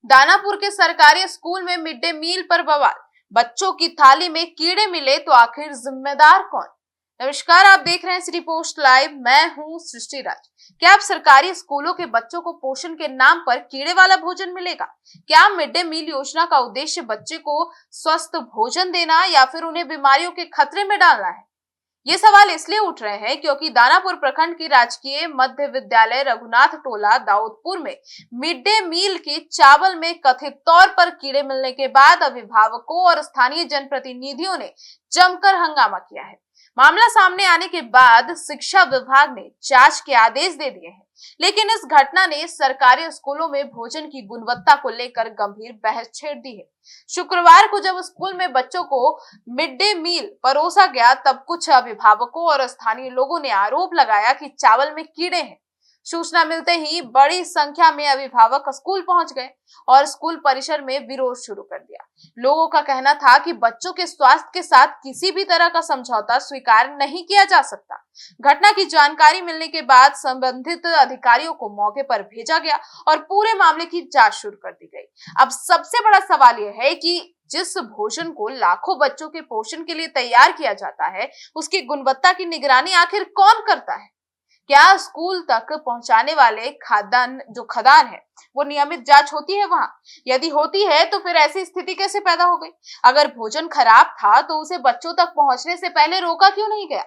दानापुर के सरकारी स्कूल में मिड डे मील पर बवाल। बच्चों की थाली में कीड़े मिले तो आखिर जिम्मेदार कौन। नमस्कार, आप देख रहे हैं सिटी पोस्ट लाइव। मैं हूं सृष्टि राज। क्या अब सरकारी स्कूलों के बच्चों को पोषण के नाम पर कीड़े वाला भोजन मिलेगा? क्या मिड डे मील योजना का उद्देश्य बच्चे को स्वस्थ भोजन देना या फिर उन्हें बीमारियों के खतरे में डालना है? ये सवाल इसलिए उठ रहे हैं क्योंकि दानापुर प्रखंड की राजकीय मध्य विद्यालय रघुनाथ टोला दाऊदपुर में मिड डे मील के चावल में कथित तौर पर कीड़े मिलने के बाद अभिभावकों और स्थानीय जनप्रतिनिधियों ने जमकर हंगामा किया है। मामला सामने आने के बाद शिक्षा विभाग ने जांच के आदेश दे दिए हैं, लेकिन इस घटना ने सरकारी स्कूलों में भोजन की गुणवत्ता को लेकर गंभीर बहस छेड़ दी है। शुक्रवार को जब स्कूल में बच्चों को मिड डे मील परोसा गया, तब कुछ अभिभावकों और स्थानीय लोगों ने आरोप लगाया कि चावल में कीड़े हैं। सूचना मिलते ही बड़ी संख्या में अभिभावक स्कूल पहुंच गए और स्कूल परिसर में विरोध शुरू कर दिया। लोगों का कहना था कि बच्चों के स्वास्थ्य के साथ किसी भी तरह का समझौता स्वीकार नहीं किया जा सकता। घटना की जानकारी मिलने के बाद संबंधित अधिकारियों को मौके पर भेजा गया और पूरे मामले की जांच शुरू कर दी गई। अब सबसे बड़ा सवाल यह है कि जिस भोजन को लाखों बच्चों के पोषण के लिए तैयार किया जाता है, उसकी गुणवत्ता की निगरानी आखिर कौन करता है? क्या स्कूल तक पहुंचाने वाले खदान है, वो नियमित जांच होती है वहां? यदि होती है तो फिर ऐसी स्थिति कैसे पैदा हो गई? अगर भोजन खराब था तो उसे बच्चों तक पहुंचने से पहले रोका क्यों नहीं गया?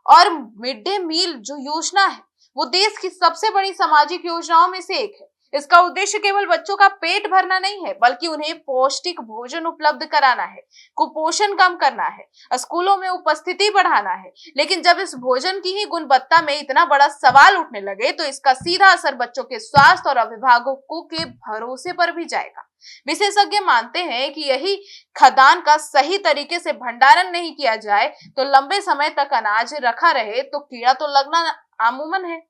और मिड डे मील जो योजना है, वो देश की सबसे बड़ी सामाजिक योजनाओं में से एक है। इसका उद्देश्य केवल बच्चों का पेट भरना नहीं है, बल्कि उन्हें पौष्टिक भोजन उपलब्ध कराना है, कुपोषण कम करना है, स्कूलों में उपस्थिति बढ़ाना है। लेकिन जब इस भोजन की ही गुणवत्ता में इतना बड़ा सवाल उठने लगे, तो इसका सीधा असर बच्चों के स्वास्थ्य और अभिभावकों के भरोसे पर भी जाएगा। विशेषज्ञ मानते हैं कि यही खदान का सही तरीके से भंडारण नहीं किया जाए तो लंबे समय तक अनाज रखा रहे तो कीड़ा तो लगना आमूमन है।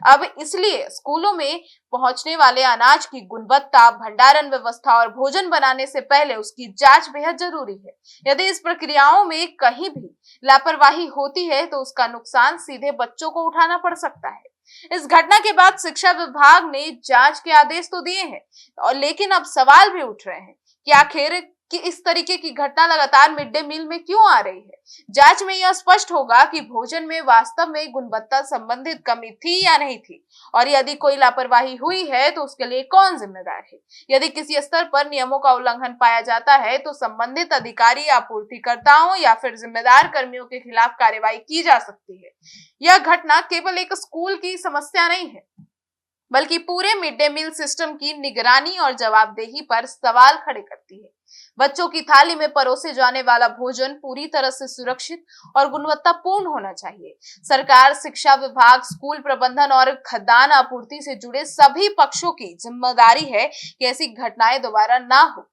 अब इसलिए स्कूलों में पहुंचने वाले अनाज की गुणवत्ता, भंडारण व्यवस्था और भोजन बनाने से पहले उसकी जांच बेहद जरूरी है। यदि इस प्रक्रियाओं में कहीं भी लापरवाही होती है तो उसका नुकसान सीधे बच्चों को उठाना पड़ सकता है। इस घटना के बाद शिक्षा विभाग ने जांच के आदेश तो दिए हैं, और लेकिन अब सवाल भी उठ रहे हैं कि आखिर कि इस तरीके की घटना लगातार मिड डे मील में क्यों आ रही है। जांच में यह स्पष्ट होगा कि भोजन में वास्तव में गुणवत्ता संबंधित कमी थी या नहीं थी, और यदि कोई लापरवाही हुई है तो उसके लिए कौन जिम्मेदार है। यदि किसी स्तर पर नियमों का उल्लंघन पाया जाता है तो संबंधित अधिकारी, आपूर्तिकर्ताओं या फिर जिम्मेदार कर्मियों के खिलाफ कार्रवाई की जा सकती है। यह घटना केवल एक स्कूल की समस्या नहीं है, बल्कि पूरे मिड डे मील सिस्टम की निगरानी और जवाबदेही पर सवाल खड़े करती है। बच्चों की थाली में परोसे जाने वाला भोजन पूरी तरह से सुरक्षित और गुणवत्तापूर्ण होना चाहिए। सरकार, शिक्षा विभाग, स्कूल प्रबंधन और खाद्यान्न आपूर्ति से जुड़े सभी पक्षों की जिम्मेदारी है कि ऐसी घटनाएं दोबारा ना हो।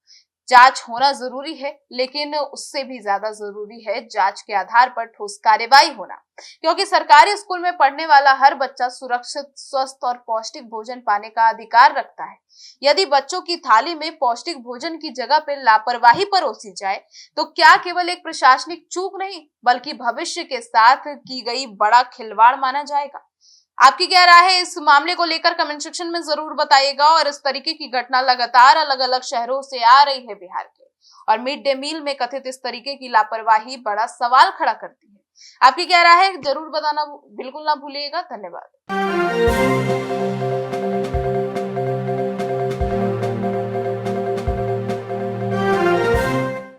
जांच होना जरूरी है, लेकिन उससे भी ज्यादा जरूरी है जांच के आधार पर ठोस कार्रवाई होना, क्योंकि सरकारी स्कूल में पढ़ने वाला हर बच्चा सुरक्षित, स्वस्थ और पौष्टिक भोजन पाने का अधिकार रखता है। यदि बच्चों की थाली में पौष्टिक भोजन की जगह पर लापरवाही परोसी जाए तो क्या केवल एक प्रशासनिक चूक नहीं, बल्कि भविष्य के साथ की गई बड़ा खिलवाड़ माना जाएगा। आपकी क्या राय है इस मामले को लेकर? कमेंट सेक्शन में जरूर बताइएगा। और इस तरीके की घटना लगातार अलग अलग शहरों से आ रही है बिहार के, और मिड डे मील में कथित इस तरीके की लापरवाही बड़ा सवाल खड़ा करती है। आपकी क्या राय है जरूर बताना बिल्कुल ना भूलिएगा। धन्यवाद।